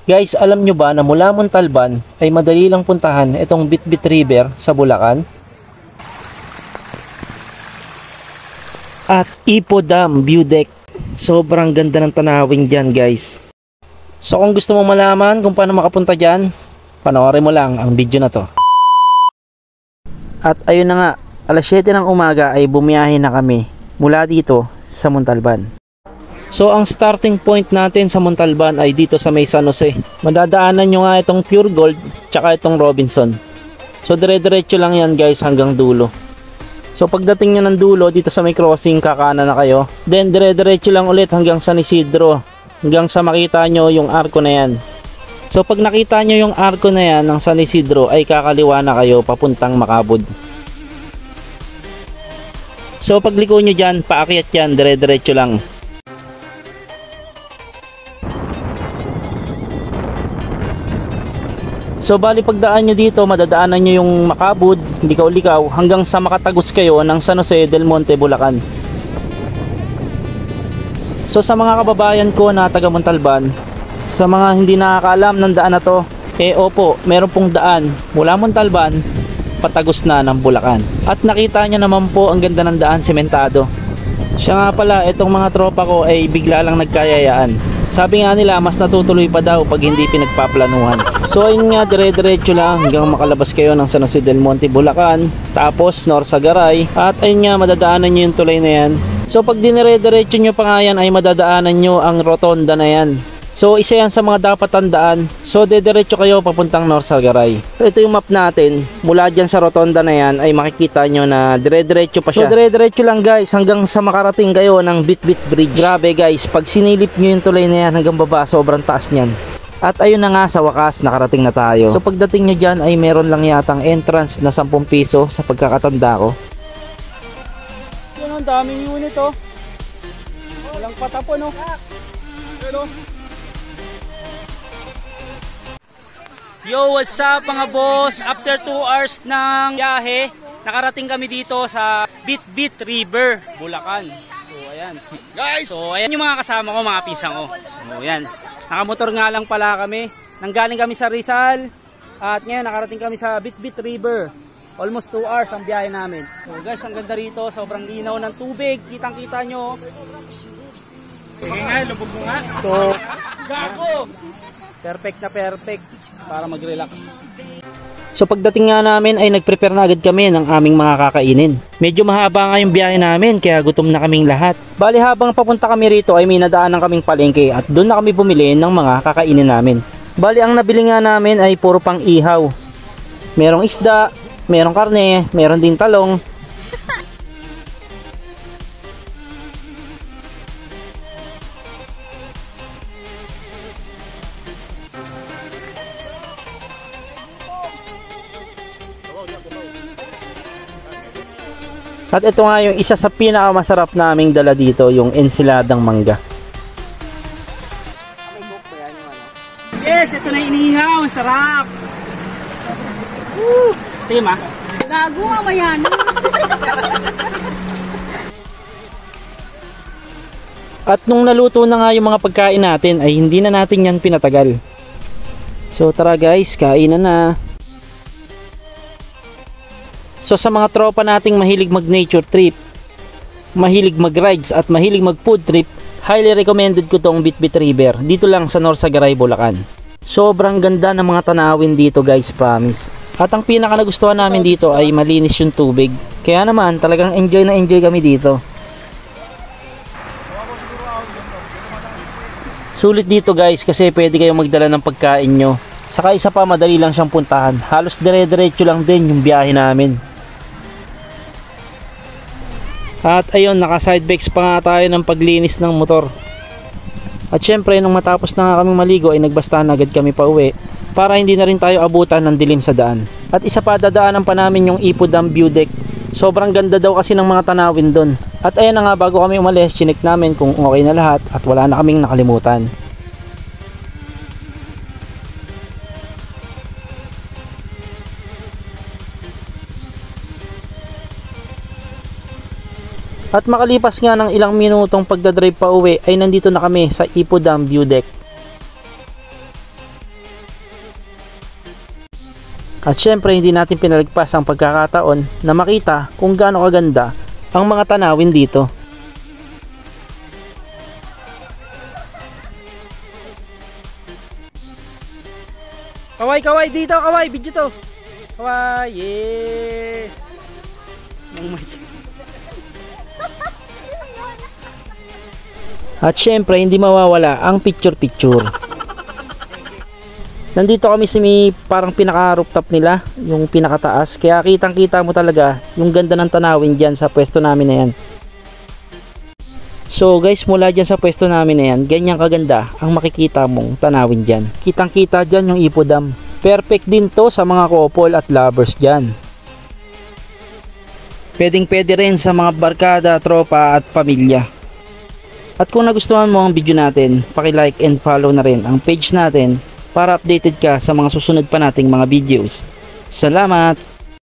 Guys, alam nyo ba na mula Montalban ay madali lang puntahan itong Bitbit River sa Bulacan? At Ipo Dam View Deck. Sobrang ganda ng tanawin dyan guys. So kung gusto mo malaman kung paano makapunta dyan, panoorin mo lang ang video na to. At ayun na nga, alas 7 ng umaga ay bumiyahe na kami mula dito sa Montalban. So ang starting point natin sa Montalban ay dito sa may San Jose. Madadaanan nyo nga itong Pure Gold tsaka itong Robinson. So dire-diretso lang yan guys hanggang dulo. So pagdating nyo ng dulo dito sa may crossing, kakanan na kayo. Then dire-diretso lang ulit hanggang San Isidro, hanggang sa makita nyo yung arko na yan. So pag nakita nyo yung arko na yan ng San Isidro ay kakaliwa na kayo papuntang Macabud. So pagliko nyo dyan, paakyat yan, dire-diretso lang. So bali pagdaan nyo dito, madadaanan nyo yung Macabud, likaw-likaw, hanggang sa makatagos kayo ng San Jose del Monte, Bulacan. So sa mga kababayan ko na taga Montalban, sa mga hindi nakakaalam ng daan na to, opo, meron pong daan mula Montalban, patagos na ng Bulacan. At nakita nyo naman po ang ganda ng daan, sementado. Siya nga pala, itong mga tropa ko ay bigla lang nagkayayaan. Sabi nga nila, mas natutuloy pa daw pag hindi pinagpaplanuhan. So ayun nga, dire-diretso lang hanggang makalabas kayo ng San Jose del Monte, Bulacan. Tapos Norsagaray. At ayun nga, madadaanan nyo yung tulay na yan. So pag dinire-diretso nyo pa nga yan, ay madadaanan nyo ang rotonda na yan. So isa yan sa mga dapat tandaan. So dediretso kayo papuntang Norsagaray. So ito yung map natin. Mula dyan sa rotonda na yan ay makikita nyo na dire-diretso pa siya. So dire-diretso lang guys hanggang sa makarating kayo ng Bitbit Bridge. Grabe guys, pag sinilip nyo yung tulay na yan hanggang baba, sobrang taas nyan. At ayun na nga, sa wakas nakarating na tayo. So pagdating nyo dyan ay meron lang yatang entrance na 10 piso sa pagkakatanda ko. Yun, ang daming unit oh. Walang patapon oh. Hello. Yo, what's up mga boss? After 2 hours ng biyahe, nakarating kami dito sa Bitbit River, Bulacan. So ayan guys, so ayan yung mga kasama ko, mga pisang ko. So ayan, nakamotor nga lang pala kami. Nanggaling kami sa Rizal at ngayon nakarating kami sa Bitbit River. Almost 2 hours ang biyahe namin. So guys, ang ganda rito, sobrang linaw ng tubig, kitang kita nyo. Sige nga, lubog mo nga. So gago, perfect na perfect para mag-relax. So pagdating nga namin ay nag-prepare na agad kami ng aming mga kakainin. Medyo mahaba nga yung biyahe namin kaya gutom na kaming lahat. Bali habang papunta kami rito ay may nadaanan kaming palengke at doon na kami bumili ng mga kakainin namin. Bali ang nabili nga namin ay puro pang ihaw. Merong isda, merong karne, meron din talong. At ito nga yung isa sa pinakamasarap naming dala dito, yung ensiladang mangga. Yes, ito na inihaw, sarap. Tima. Gago nga mayan. At nung naluto na nga yung mga pagkain natin ay hindi na natin yan pinatagal. So tara guys, kainan na. So sa mga tropa nating mahilig mag nature trip, mahilig mag rides at mahilig mag food trip, highly recommended ko tong Bitbit River dito lang sa Norsagaray, Bulacan. Sobrang ganda ng mga tanawin dito guys, promise. At ang pinaka nagustuhan namin dito ay malinis yung tubig. Kaya naman talagang enjoy na enjoy kami dito. Sulit dito guys kasi pwede kayong magdala ng pagkain nyo. Saka isa pa, madali lang siyang puntahan. Halos dire-diretso lang din yung biyahe namin. At ayun, naka sidebikes pa nga tayo ng paglinis ng motor. At syempre nung matapos na nga kaming maligo ay nagbastahan agad kami pa uwi para hindi na rin tayo abutan ng dilim sa daan. At isa pa, dadaanan pa namin yung Ipo Dam View Deck. Sobrang ganda daw kasi ng mga tanawin doon. At ayun na nga, bago kami umalis, chinek namin kung okay na lahat at wala na kaming nakalimutan. At makalipas nga ng ilang minutong pagdadrive pa uwi ay nandito na kami sa Ipo Dam View Deck. At syempre hindi natin pinalagpas ang pagkakataon na makita kung gaano kaganda ang mga tanawin dito. Kaway dito, kaway, video to. Kaway, yes. Oh my God. At syempre hindi mawawala ang picture. Nandito kami sa may parang pinaka rooftop nila, yung pinakataas. Kaya kitang kita mo talaga yung ganda ng tanawin dyan sa pwesto namin na yan. So guys, mula dyan sa pwesto namin na yan, ganyang kaganda ang makikita mong tanawin dyan. Kitang kita dyan yung Ipo Dam. Perfect din to sa mga couple at lovers dyan. Pwede rin sa mga barkada, tropa at pamilya. At kung nagustuhan mo ang video natin, paki-like and follow na rin ang page natin para updated ka sa mga susunod pa nating mga videos. Salamat!